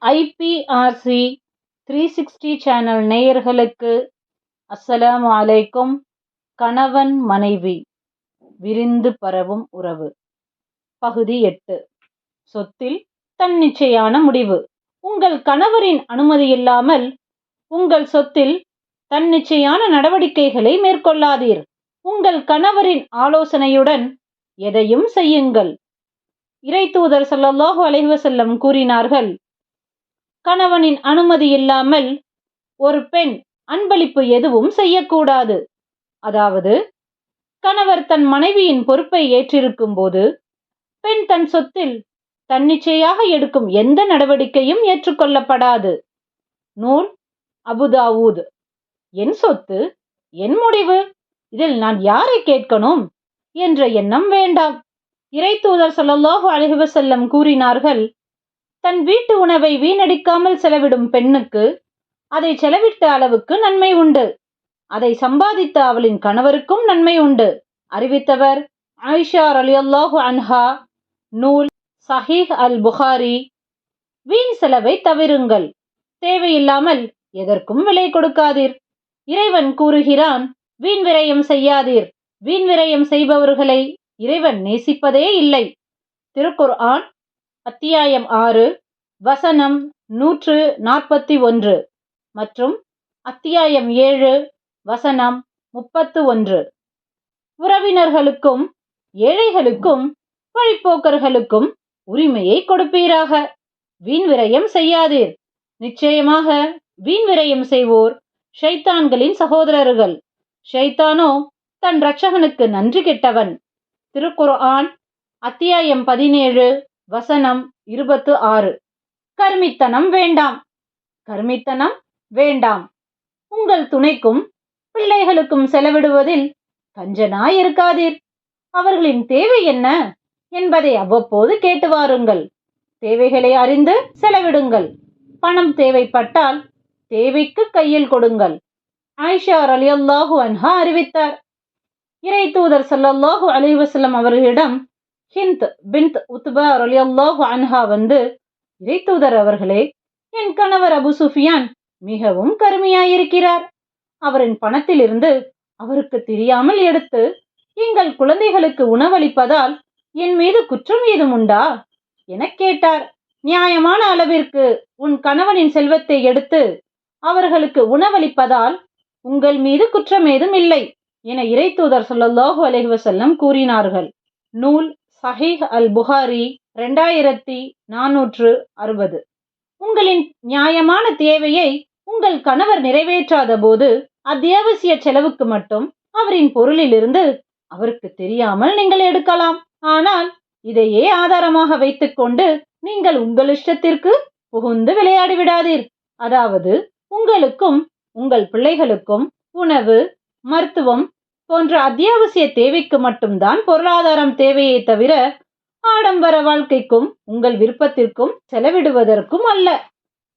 IPRC 360 channel நேயர்களுக்கு அஸ்ஸலாமு அலைக்கும். கணவன் மனைவி விரிந்து பரவும் உறவு பகுதி 8. சொத்தில் தன்னிச்சையான முடிவு. உங்கள் கணவரின் அனுமதியில்லாமல் உங்கள் சொத்தில் தன்னிச்சையான நடவடிக்கைகளை மேற்கொள்ளாதீர். உங்கள் கணவரின் ஆலோசனையுடன் எதையும் செய்யுங்கள். இறைத்தூதர் ஸல்லல்லாஹு அலைஹி வஸல்லம் கூறினார்கள், கணவனின் அனுமதி இல்லாமல் ஒரு பெண் அன்பளிப்பு எதுவும் செய்யக்கூடாது. அதாவது, கணவர் தன் மனைவியின் பொறுப்பை ஏற்றிருக்கும் போது பெண் தன் சொத்தில் தன்னிச்சையாக எடுக்கும் எந்த நடவடிக்கையும் ஏற்றுக்கொள்ளப்படாது. நூல் அபுதாவூத். என் சொத்து, என் முடிவு, இதில் நான் யாரை கேட்கணும் என்ற எண்ணம் வேண்டாம். இறைத்தூதர் ஸல்லல்லாஹு அலைஹி வஸல்லம் கூறினார்கள், தன் வீட்டு உணவை வீணடிக்காமல் செலவிடும் பெண்ணுக்கு அதை செலவிட்ட அளவுக்கு நன்மை உண்டு. அதை சம்பாதித்த அவளின் கணவருக்கும் நன்மை உண்டு. அறிவித்தவர் ஆயிஷா ரலியல்லாஹு அன்ஹா. நூல் சஹீஹ் அல் புகாரி. வீண் செலவை தவிருங்கள். தேவையில்லாமல் எதற்கும் விலை கொடுக்காதீர். இறைவன் கூறுகிறான், வீண் விரயம் செய்யாதீர். வீண் விரயம் செய்பவர்களை இறைவன் நேசிப்பதே இல்லை. திருக்குர்ஆன் அத்தியாயம் 6 வசனம் 141 மற்றும் அத்தியாயம் 7 வசனம் 31. உறவினர்களுக்கும் ஏழைகளுக்கும் வழிப்போக்கர்களுக்கும் உரிமையை கொடுப்பீராக. வீண் விரயம் செய்யாதீர். நிச்சயமாக வீண் விரயம் செய்வோர் ஷைத்தான்களின் சகோதரர்கள். ஷைத்தானோ தன் இரட்சகனுக்கு நன்றி கெட்டவன். திருக்குர்ஆன் அத்தியாயம் 17 வசனம் 26. கருமித்தனம் வேண்டாம். கருமித்தனம் வேண்டாம். உங்கள் துணைக்கும் பிள்ளைகளுக்கும் செலவிடுவதில் கஞ்சனாய் இருக்காதீர். அவர்களின் தேவை என்ன என்பதை அவ்வப்போது கேட்டு வாருங்கள். தேவைகளை அறிந்து செலவிடுங்கள். பணம் தேவைப்பட்டால் தேவைக்கு கையில் கொடுங்கள். ஆயிஷா ரலியல்லாஹு அன்ஹா அறிவித்தார், இறைத்தூதர் ஸல்லல்லாஹு அலைஹி வஸல்லம் அவர்களிடம் ஹிந்த் பின்த் உத்பா ரலியல்லாஹு அன்ஹா வந்து, இறைத்தூதர் அவர்களே, என் கணவர் அபு சுஃபியான் மிகவும் கருமையாயிருக்கிறார். அவரின் பணத்திலிருந்து அவருக்கு தெரியாமல் எடுத்து எங்கள் குழந்தைகளுக்கு உணவளிப்பதால் என் மீது குற்றம் ஏதும் உண்டா எனக் கேட்டார். நியாயமான அளவிற்கு உன் கணவனின் செல்வத்தை எடுத்து அவர்களுக்கு உணவளிப்பதால் உங்கள் மீது குற்றம் ஏதும் இல்லை என இறைத்தூதர் ஸல்லல்லாஹு அலைஹி வஸல்லம் கூறினார்கள். நூல் சஹீஹ் அல் புகாரி 2460. உங்களின் நியாயமான தேவையை உங்கள் கணவர் நிறைவேற்றாத போது அத்தியாவசிய செலவுக்கு மட்டும் அவரின் பொருளிலிருந்து அவருக்கு தெரியாமல் நீங்கள் எடுக்கலாம். ஆனால் இதையே ஆதாரமாக வைத்துக்கொண்டு நீங்கள் உங்கள் இஷ்டத்திற்கு புகுந்து விளையாடி விடாதீர். அதாவது, உங்களுக்கும் உங்கள் பிள்ளைகளுக்கும் உணவு, மருத்துவம் போன்ற அத்தியாவசிய தேவைக்கு மட்டும்தான் பொருளாதாரம் தேவையை தவிர ஆடம்பர வாழ்க்கைக்கும் உங்கள் விருப்பத்திற்கும் செலவிடுவதற்கும் அல்ல.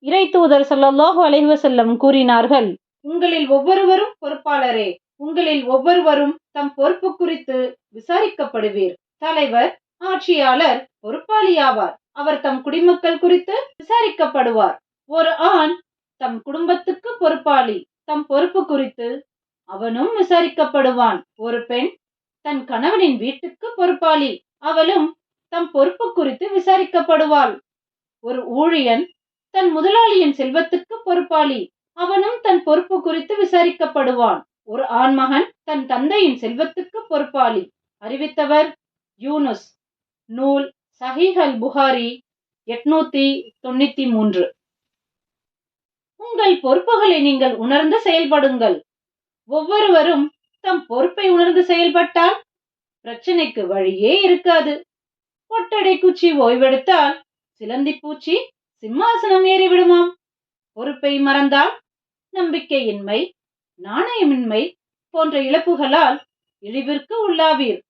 இறைத்தூதர் ஸல்லல்லாஹு அலைஹி வஸல்லம் கூறினார்கள், உங்களில் ஒவ்வொருவரும் பொறுப்பாளரே. உங்களில் ஒவ்வொருவரும் தம் பொறுப்பு குறித்து விசாரிக்கப்படுவீர். தலைவர், ஆட்சியாளர் பொறுப்பாளியாவார். அவர் தம் குடிமக்கள் குறித்து விசாரிக்கப்படுவார். ஒரு ஆண் தம் குடும்பத்துக்கு பொறுப்பாளி. தம் பொறுப்பு குறித்து அவனும் விசாரிக்கப்படுவான். ஒரு பெண் தன் கணவனின் வீட்டுக்கு பொறுப்பாளி. அவளும் தம் பொறுப்பு குறித்து விசாரிக்கப்படுவாள். ஒரு ஊழியன் தன் முதலாளியின் செல்வத்துக்கு பொறுப்பாளி. அவனும் தன் பொறுப்பு குறித்து விசாரிக்கப்படுவான். ஒரு ஆண்மகன் தன் தந்தையின் செல்வத்துக்கு பொறுப்பாளி. அறிவித்தவர் யூனுஸ். நூல் சஹீஹ் அல் புகாரி 893. உங்கள் பொறுப்புகளை நீங்கள் உணர்ந்து செயல்படுங்கள். ஒவ்வொருவரும் தம் பொறுப்பை உணர்ந்து செயல்பட்டால் பிரச்சனைக்கு வழியே இருக்காது. ஒட்டடை குச்சி ஓய்வெடுத்தால் சிலந்தி பூச்சி சிம்மாசனம் ஏறிவிடுமாம். பொறுப்பை மறந்தால் நம்பிக்கையின்மை, நாணயமின்மை போன்ற இழப்புகளால் இழிவிற்கு உள்ளாவீர்.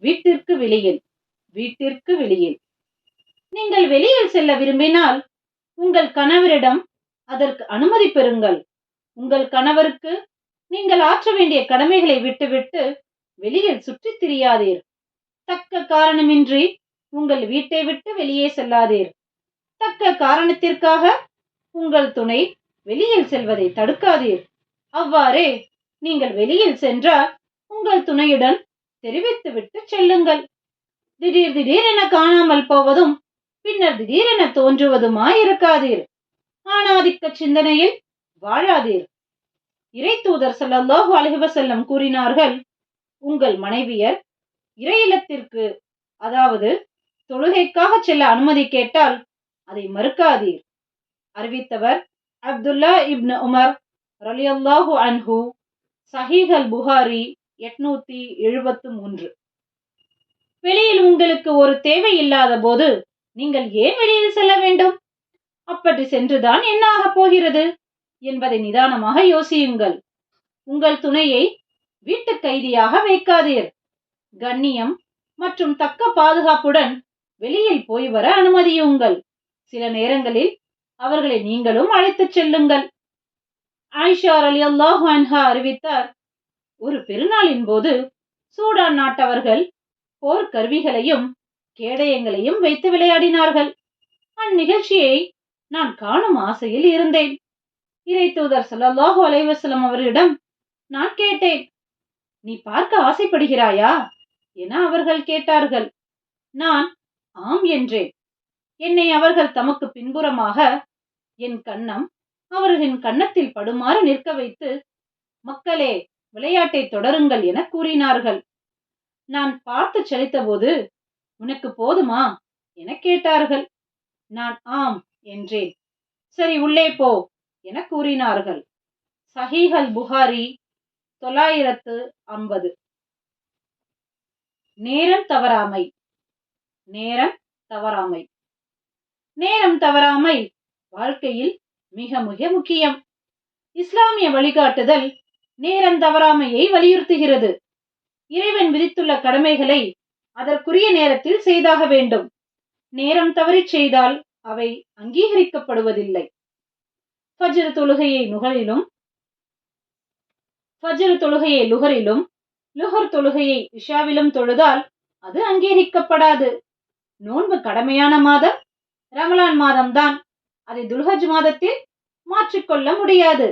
வீட்டிற்கு வெளியில். வீட்டிற்கு வெளியில். நீங்கள் வெளியில் செல்ல விரும்பினால் உங்கள் கணவரிடம் அதற்கு அனுமதி பெறுங்கள். உங்கள் கணவருக்கு நீங்கள் ஆற்ற வேண்டிய கடமைகளை விட்டுவிட்டு வெளியில் சுற்றித் திரியாதீர். தக்க காரணமின்றி உங்கள் வீட்டை விட்டு வெளியே செல்லாதீர். தக்க காரணத்திற்காக உங்கள் துணை வெளியில் செல்வதை தடுக்காதீர். அவ்வாறே நீங்கள் வெளியில் சென்றால் உங்கள் துணையுடன் தெரிவித்துவிட்டு செல்லுங்கள். திடீரென காணாமல் போவதும் பின்னர் திடீரென தோன்றுவதுமாய் இருக்காதீர். ஆணாதிக்க சிந்தனையில் வாழாதீர். இறை தூதர் ஸல்லல்லாஹு அலைஹி வஸல்லம் கூறினார்கள், உங்கள் மனைவியர் இறை இல்லத்திற்கு, அதாவது தொழுகைக்காக செல்ல அனுமதி கேட்டால் அதை மறுக்காதீர். அறிவித்தவர் அப்துல்லா இப்னு உமர் ரலியல்லாஹு அன்ஹு, சஹீஹ் அல் புகாரி 873. வெளியில் உங்களுக்கு ஒரு தேவை இல்லாத போது நீங்கள் ஏன் வெளியில் செல்ல வேண்டும்? அப்படி சென்றுதான் என்ன ஆகப் போகிறது என்பதை நிதானமாக யோசியுங்கள். உங்கள் துணையை வீட்டு கைதியாக வைக்காதீர். கண்ணியம் மற்றும் தக்க பாதுகாப்புடன் வெளியில் போய் வர அனுமதியுங்கள். சில நேரங்களில் அவர்களை நீங்களும் அழைத்துச் செல்லுங்கள். ஆயிஷா ரலியல்லாஹு அன்ஹா அறிவித்தார், ஒரு பெருநாளின் போது சூடான் நாட்டவர்கள் போர் கருவிகளையும் கேடயங்களையும் வைத்து விளையாடினார்கள். அந்நிகழ்ச்சியை நான் காணும் ஆசையில் இருந்தேன். இறை தூதர் ஸல்லல்லாஹு அலைஹி வஸல்லம் அவர்களிடம் நான் கேட்டேன், நீ பார்க்க ஆசைப்படுகிறாயா என அவர்கள் கேட்டார்கள். நான் ஆம் என்றேன். என்னை அவர்கள் தமக்கு பின்புறமாக என் கன்னம் அவர்களின் கன்னத்தில் படுமாறு நிற்க வைத்து, மக்களே விளையாட்டை தொடருங்கள் என கூறினார்கள். நான் பார்த்து சலித்தபோது, உனக்கு போதுமா என கேட்டார்கள். நான் ஆம் என்றேன். சரி உள்ளே போ என கூறினார்கள். சஹீஹ் அல் புகாரி 950. நேரம் தவறாமை. நேரம் தவறாமை. நேரம் தவறாமை வாழ்க்கையில் மிக மிக முக்கியம். இஸ்லாமிய வழிகாட்டுதல் நேரம் தவறாமையை வலியுறுத்துகிறது. இறைவன் விதித்துள்ள கடமைகளை அதற்குரிய நேரத்தில் செய்தாக வேண்டும். நேரம் தவறி செய்தால் அவை அங்கீகரிக்கப்படுவதில்லை. ஃபஜ்ர் தொழுகையை லுஹரிலும், லுஹர் தொழுகையை இஷாவிலும் தொழுதால் அது அங்கீகரிக்கப்படாது. நோன்பு கடமையான மாதம் ரமலான் மாதம்தான். அதை துல்ஹஜ் மாதத்தில் மாற்றிக்கொள்ள முடியாது.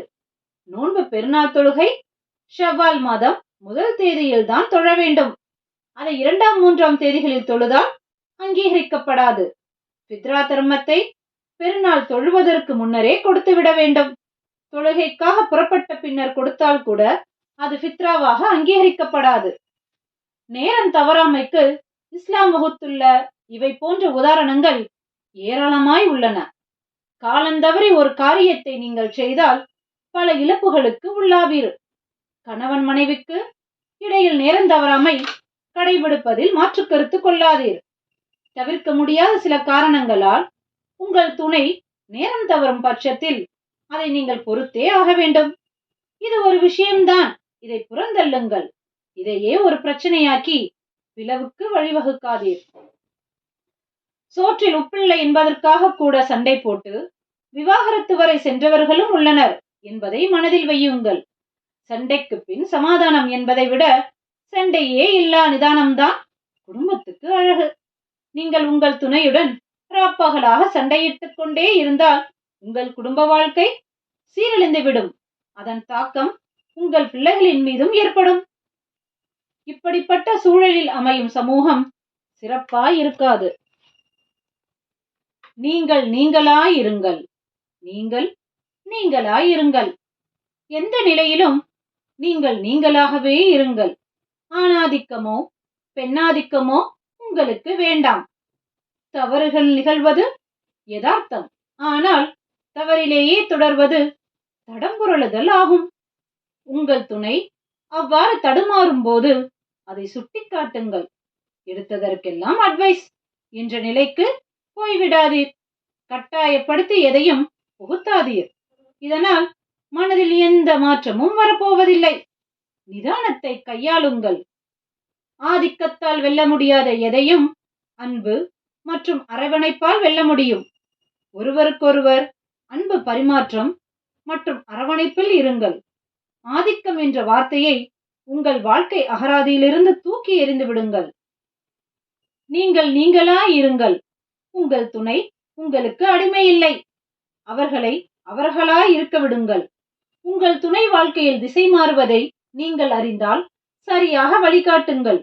நோன்பு பெருநாள் தொழுகை ஷவ்வால் மாதம் முதல் தேதியில் தான் தொழ வேண்டும். அதை 2ஆம் 3ஆம் தேதிகளில் தொழுதால் அங்கீகரிக்கப்படாது. ஃபித்ரா தர்மத்தை பெருநாள் தொழுவதற்கு முன்னரே கொடுத்து விட வேண்டும். தொழுகைக்காக புறப்பட்ட பின்னர் கொடுத்தால் கூட அது ஃபித்ராவாக அங்கீகரிக்கப்படாது. நேரம் தவறாமைக்கு இஸ்லாம் வகுத்துள்ள இவை போன்ற உதாரணங்கள் ஏராளமாய் உள்ளன. காலந்தவறி ஒரு காரியத்தை நீங்கள் செய்தால் பல இழப்புகளுக்கு உள்ளாவீர். கணவன் மனைவிக்கு இடையில் நேரம் தவறாமை கடைபிடிப்பதில் மாற்று கருத்து கொள்ளாதீர். தவிர்க்க முடியாத சில காரணங்களால் உங்கள் துணை நேரம் தவறும் பட்சத்தில் அதை நீங்கள் பொறுத்தே ஆக வேண்டும். இது ஒரு விஷயம்தான், இதை புறந்தள்ளுங்கள். இதையே ஒரு பிரச்சனையாக்கி பிளவுக்கு வழிவகுக்காதீர். சோற்றில் உப்பில்லை என்பதற்காக கூட சண்டை போட்டு விவாகரத்து வரை சென்றவர்களும் உள்ளனர் என்பதை மனதில் வையுங்கள். சண்டைக்கு பின் சமாதானம் என்பதை விட சண்டையே இல்லா நிதானம்தான் குடும்பத்துக்கு அழகு. நீங்கள் உங்கள் துணையுடன் ராப்பகலாக சண்டையிட்டுக் கொண்டே இருந்தால் உங்கள் குடும்ப வாழ்க்கை சீரழிந்துவிடும். அதன் தாக்கம் உங்கள் பிள்ளைகளின் மீதும் ஏற்படும். இப்படிப்பட்ட சூழலில் அமையும் சமூகம் சிறப்பாய் இருக்காது. நீங்கள் நீங்களாயிருங்கள். நீங்கள் நீங்களாயிருங்கள். எந்த நிலையிலும் நீங்கள் நீங்களாகவே இருங்கள். ஆணாதிக்கமோ பெண்ணாதிக்கமோ உங்களுக்கு வேண்டாம். தவறுகள் நிகழ்வது யதார்த்தம். ஆனால் தவறிலேயே தொடர்வது தடம்புரளுதல் ஆகும். உங்கள் துணை அவ்வாறு தடுமாறும் போது அதை சுட்டிக்காட்டுங்கள். எடுத்ததற்கெல்லாம் அட்வைஸ் என்ற நிலைக்கு போய்விடாதீர். கட்டாயப்படுத்தி எதையும் புகுத்தாதீர். இதனால் மனதில் எந்த மாற்றமும் வரப்போவதில்லை. நிதானத்தை கையாளுங்கள். ஆதிக்கத்தால் வெல்ல முடியாத எதையும் அன்பு மற்றும் அரவணைப்பால் வெல்ல முடியும். ஒருவருக்கொருவர் அன்பு பரிமாற்றம் மற்றும் அரவணைப்பில் இருங்கள். ஆதிக்கம் என்ற வார்த்தையை உங்கள் வாழ்க்கை அகராதியிலிருந்து தூக்கி எறிந்து விடுங்கள். நீங்கள் நீங்களாயிருங்கள். உங்கள் துணை உங்களுக்கு அடிமை இல்லை. அவர்களை அவர்களாய் இருக்க விடுங்கள். உங்கள் துணை வாழ்க்கையில் திசை மாறுவதை நீங்கள் அறிந்தால் சரியாக வழிகாட்டுங்கள்.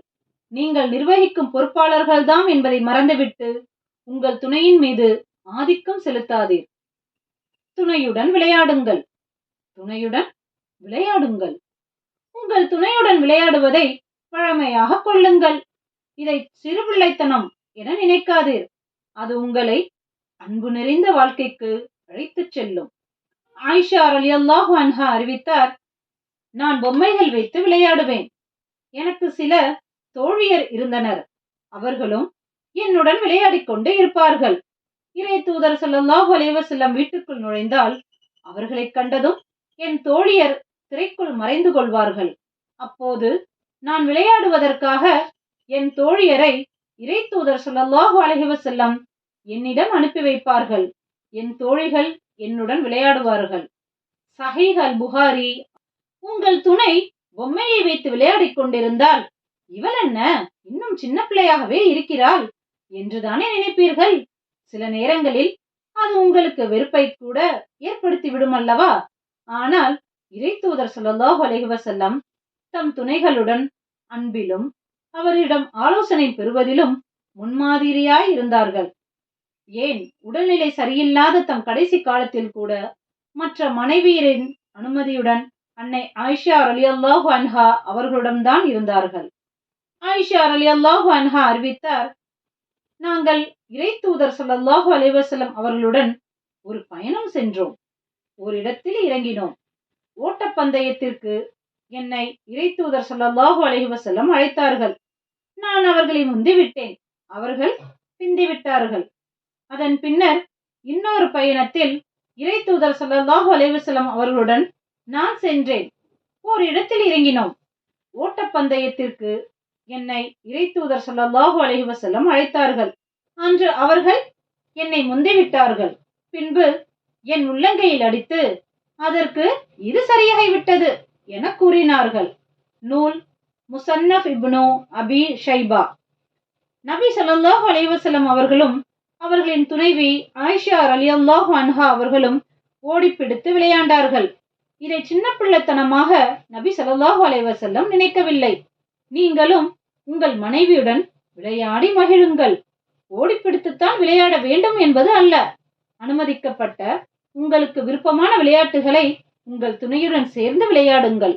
நீங்கள் நிர்வகிக்கும் பொறுப்பாளர்கள்தாம் என்பதை மறந்துவிட்டு உங்கள் துணையின் மீது ஆதிக்கம் செலுத்தாதீர். துணையுடன் விளையாடுங்கள். துணையுடன் விளையாடுங்கள். உங்கள் துணையுடன் விளையாடுவதை பழமையாக கொள்ளுங்கள். இதை சிறுபிள்ளைத்தனம் என நினைக்காதீர். அது உங்களை அன்பு நிறைந்த வாழ்க்கைக்கு அழைத்துச் செல்லும். ஆயிஷா ரலியல்லாஹு அன்ஹா அறிவித்தார், நான் பொம்மைகள் வைத்து விளையாடுவேன். எனக்கு சில தோழியர் இருந்தனர். அவர்களும் என்னுடன் விளையாடிக் கொண்டே இருப்பார்கள். இறை தூதர் ஸல்லல்லாஹு அலைஹி வஸல்லம் வீட்டுக்குள் நுழைந்தால் அவர்களைக் கண்டதும் என் தோழியர் திரைக்குள் மறைந்து கொள்வார்கள். அப்போது நான் விளையாடுவதற்காக என் தோழியரை இறை தூதர் ஸல்லல்லாஹு அலைஹி வஸல்லம் என்னிடம் அனுப்பி வைப்பார்கள். என் தோழிகள் என்னுடன் விளையாடுவார்கள். சஹீஹ் அல் புகாரி. உங்கள் துணை பொம்மையை வைத்து விளையாடிக் கொண்டிருந்தால் இவள் என்ன இன்னும் சின்ன பிள்ளையாகவே இருக்கிறாள் என்றுதானே நினைப்பீர்கள். சில நேரங்களில் அது உங்களுக்கு வெறுப்பை கூட ஏற்படுத்தி விடும் அல்லவா? ஆனால் இறை தூதர் ஸல்லல்லாஹு அலைஹி வஸல்லம் தம் துணைகளுடன் அன்பிலும் அவரிடம் ஆலோசனை பெறுவதிலும் முன்மாதிரியாய் இருந்தார்கள். ஏன் உடல்நிலை சரியில்லாத தம் கடைசி காலத்தில் கூட மற்ற மனைவியரின் அனுமதியுடன் அன்னை ஆயிஷா ரலியல்லாஹு அன்ஹா அவர்களுடன் தான் இருந்தார்கள். ஆயிஷா ரலியல்லாஹு அன்ஹா அறிவித்தார், நாங்கள் இறை தூதர் ஸல்லல்லாஹு அலைஹி வஸல்லம் அவர்களுடன் ஒரு பயணம் சென்றோம். ஒரு இடத்தில் இறங்கினோம். ஓட்டப்பந்தயத்திற்கு என்னை இறை தூதர் ஸல்லல்லாஹு அலைஹி வஸல்லம் அழைத்தார்கள். நான் அவர்களை முந்திவிட்டேன். அவர்கள் பிந்திவிட்டார்கள். அதன் பின்னர் இன்னொரு பயணத்தில் இறை தூதர் ஸல்லல்லாஹு அலைஹி வஸல்லம் அவர்களுடன் நான் சென்றேன். ஓர் இடத்தில் இறங்கினோம். ஓட்டப்பந்தயத்திற்கு என்னை இறை தூதர் ஸல்லல்லாஹு அலைஹி வஸல்லம் அழைத்தார்கள். அன்று அவர்கள் என்னை முந்திவிட்டார்கள். பின்பு என் உள்ளங்கையில் அடித்து அதற்கு இது சரியாகிவிட்டது என கூறினார்கள். நூல் முஸன்னஃப் இப்னு அபி ஷைபா. நபி ஸல்லல்லாஹு அலைஹி வஸல்லம் அவர்களும் அவர்களின் துணைவி ஆயிஷா ரலியல்லாஹு அன்ஹா அவர்களும் ஓடிப்பிடித்து விளையாண்டார்கள். இதை சின்ன பிள்ளைத்தனமாக நபி ஸல்லல்லாஹு அலைஹி வஸல்லம் நினைக்கவில்லை. நீங்களும் உங்கள் மனைவியுடன் விளையாடி மகிழுங்கள். ஓடிப்பிடித்துத்தான் விளையாட வேண்டும் என்பது அல்ல. அனுமதிக்கப்பட்ட உங்களுக்கு விருப்பமான விளையாட்டுகளை உங்கள் துணையுடன் சேர்ந்து விளையாடுங்கள்.